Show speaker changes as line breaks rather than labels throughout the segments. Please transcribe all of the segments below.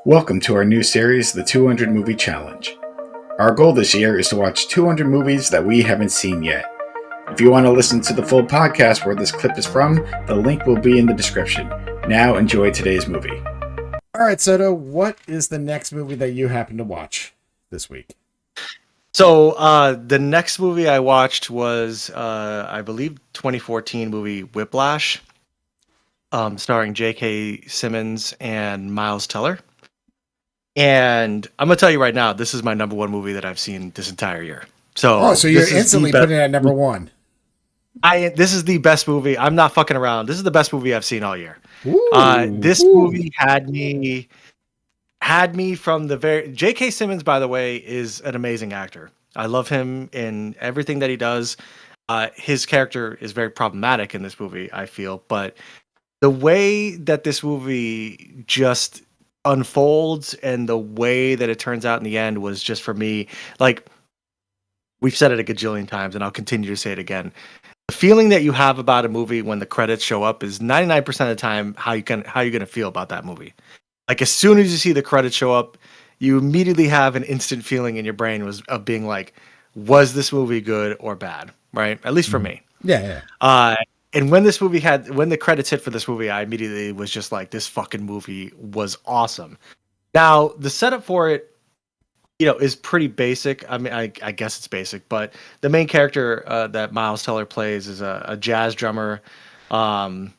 Welcome to our new series, The 200 Movie Challenge. Our goal this year is to watch 200 movies that we haven't seen yet. If you want to listen to the full podcast where this clip is from, the link will be in the description. Now enjoy today's movie. All right, Soto, what is the next movie that you happen to watch this week?
So the next movie I watched was, I believe, 2014 movie Whiplash, starring J.K. Simmons and Miles Teller. And I'm gonna tell you right now, this is my number one movie that I've seen this entire year.
So you're instantly putting it at number one.
This is the best movie. I'm not fucking around. This is the best movie I've seen all year. This movie had me from the very. J.K. Simmons, by the way, is an amazing actor. I love him in everything that he does. His character is very problematic in this movie, I feel, but the way that this movie just unfolds and the way that it turns out in the end was just, for me, like, we've said it a gajillion times and I'll continue to say it again. The feeling that you have about a movie when the credits show up is 99% of the time how you're going to feel about that movie. Like, as soon as you see the credits show up, you immediately have an instant feeling in your brain of being like, was this movie good or bad? Right? At least for me.
Yeah.
And when the credits hit for this movie, I immediately was just like, this fucking movie was awesome. Now, the setup for it, is pretty basic. I mean, I guess it's basic, but the main character that Miles Teller plays is a jazz drummer at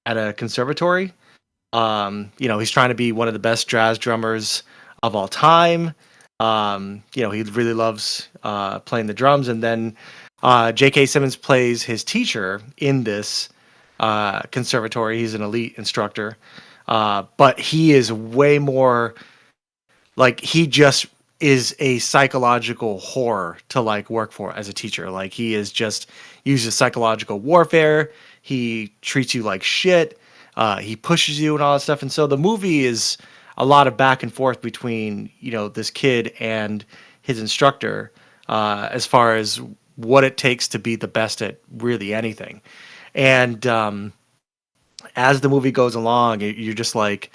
a conservatory. He's trying to be one of the best jazz drummers of all time. He really loves playing the drums. And then J.K. Simmons plays his teacher in this conservatory. He's an elite instructor. But he is way more like, he just is a psychological horror to like work for as a teacher. Like, he is just uses psychological warfare. He treats you like shit. He pushes you and all that stuff. And so the movie is a lot of back and forth between, this kid and his instructor, as far as what it takes to be the best at really anything. And as the movie goes along, you're just like,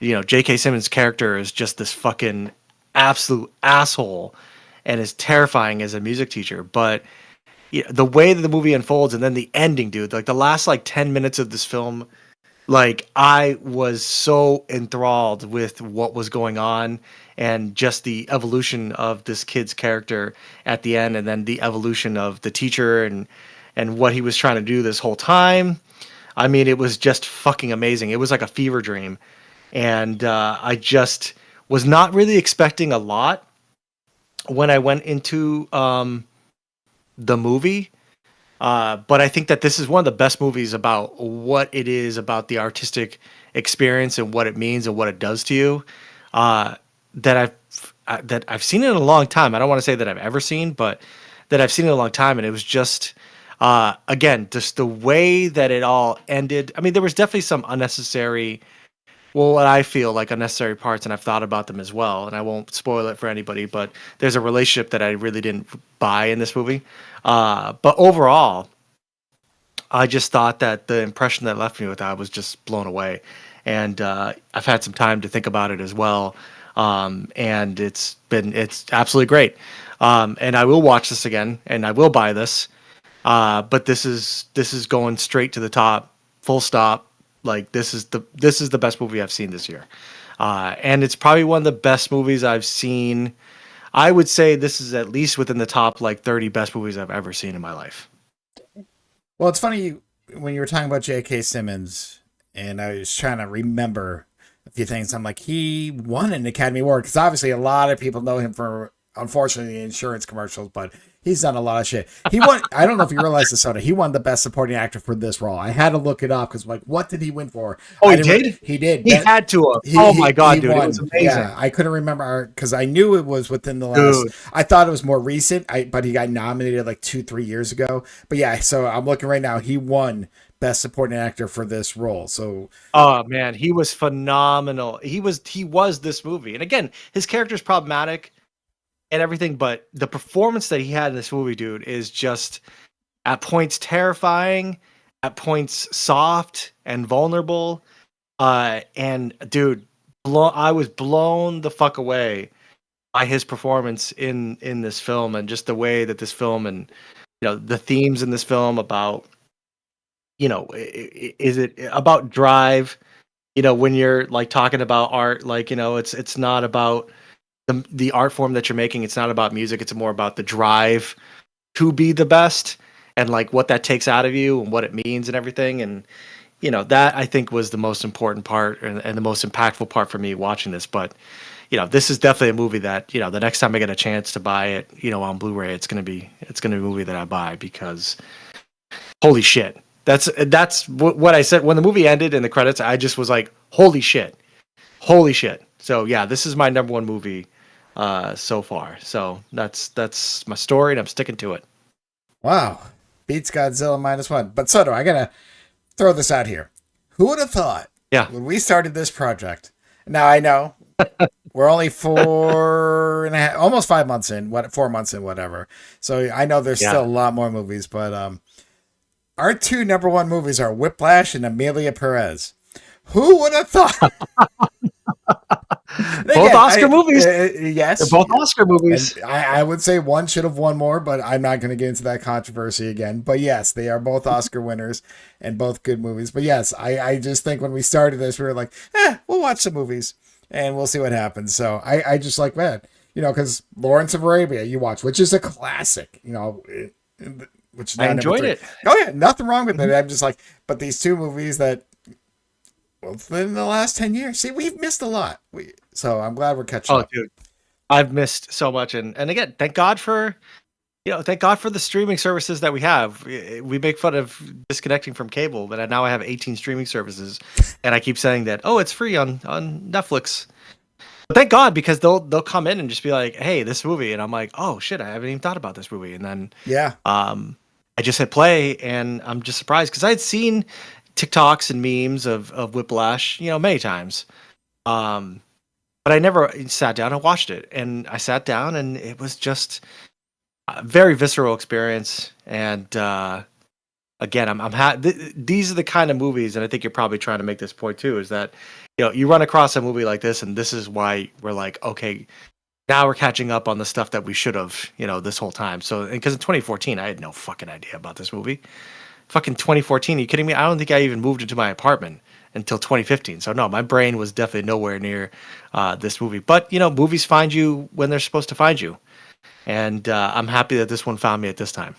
J.K. Simmons' character is just this fucking absolute asshole and is terrifying as a music teacher. But the way that the movie unfolds and then the ending, dude, like the last 10 minutes of this film, like, I was so enthralled with what was going on and just the evolution of this kid's character at the end, and then the evolution of the teacher and what he was trying to do this whole time. I mean, it was just fucking amazing. It was like a fever dream. And I just was not really expecting a lot when I went into the movie. But I think that this is one of the best movies about what it is about the artistic experience and what it means and what it does to you. That I've seen it in a long time. I don't want to say that I've ever seen, but that I've seen it in a long time. And it was just, again, just the way that it all ended. I mean, there was definitely some unnecessary, what I feel like unnecessary parts, and I've thought about them as well. And I won't spoil it for anybody, but there's a relationship that I really didn't buy in this movie. But overall, I just thought that the impression that left me with that was just blown away. And I've had some time to think about it as well. And it's absolutely great. And I will watch this again, and I will buy this. But this is going straight to the top, full stop. Like, this is the best movie I've seen this year. And it's probably one of the best movies I've seen. I would say this is at least within the top 30 best movies I've ever seen in my life.
Well, it's funny when you were talking about J.K. Simmons, and I was trying to remember a few things. I'm like, he won an Academy Award, because obviously a lot of people know him for, unfortunately, insurance commercials, but he's done a lot of shit. He won. I don't know if you realize this, Soda. He won the best supporting actor for this role. I had to look it up because, like, what did he win for?
Oh, he did.
He did.
He had to have. Oh my god, dude! Won. It was amazing.
Yeah, I couldn't remember because I knew it was within the last. Dude. I thought it was more recent. But he got nominated like 2-3 years ago. But yeah, so I'm looking right now. He won best supporting actor for this role. So,
oh man, he was phenomenal. He was this movie, and again, his character's problematic and everything, but the performance that he had in this movie, dude, is just at points terrifying, at points soft and vulnerable. And dude, I was blown the fuck away by his performance in this film, and just the way that this film, and the themes in this film about, is it about drive? When you're like talking about art, like, it's not about the art form that you're making. It's not about music. It's more about the drive to be the best, and like what that takes out of you and what it means and everything. And that I think was the most important part, and the most impactful part for me watching this. But this is definitely a movie that, the next time I get a chance to buy it, on Blu-ray, it's gonna be a movie that I buy, because holy shit. That's what I said when the movie ended in the credits. I just was like, holy shit. Holy shit. So yeah, this is my number one movie so far. So that's my story, and I'm sticking to it.
Wow. Beats Godzilla -1. But Soto, I gotta throw this out here. Who would have thought
Yeah.
when we started this project? Now I know we're only 4.5, almost 5 months in, 4 months in, whatever. So I know there's
Yeah.
still a lot more movies, but our two number one movies are Whiplash and Amelia Perez. Who would have thought?
Both Oscar movies.
Yes.
They're both Oscar movies.
And I would say one should have won more, but I'm not going to get into that controversy again. But yes, they are both Oscar winners and both good movies. But yes, I just think when we started this, we were like, we'll watch some movies and we'll see what happens. So I just like, man, because Lawrence of Arabia, you watch, which is a classic, which
I enjoyed it.
Oh yeah, nothing wrong with it. I'm just like, but these two movies that, within the last 10 years, see, we've missed a lot. So I'm glad we're catching up.
Dude, I've missed so much, and again, thank God for the streaming services that we have. We make fun of disconnecting from cable, but now I have 18 streaming services, and I keep saying that, it's free on Netflix. But thank God, because they'll come in and just be like, hey, this movie, and I'm like, oh shit, I haven't even thought about this movie, and then I just hit play, and I'm just surprised, because I had seen TikToks and memes of Whiplash, many times. But I never sat down and watched it. And I sat down, and it was just a very visceral experience. And again, these are the kind of movies, and I think you're probably trying to make this point too, is that you run across a movie like this, and this is why we're like, okay, now we're catching up on the stuff that we should have, this whole time. So, because in 2014, I had no fucking idea about this movie. Fucking 2014, are you kidding me? I don't think I even moved into my apartment until 2015. So no, my brain was definitely nowhere near this movie. But movies find you when they're supposed to find you, and I'm happy that this one found me at this time.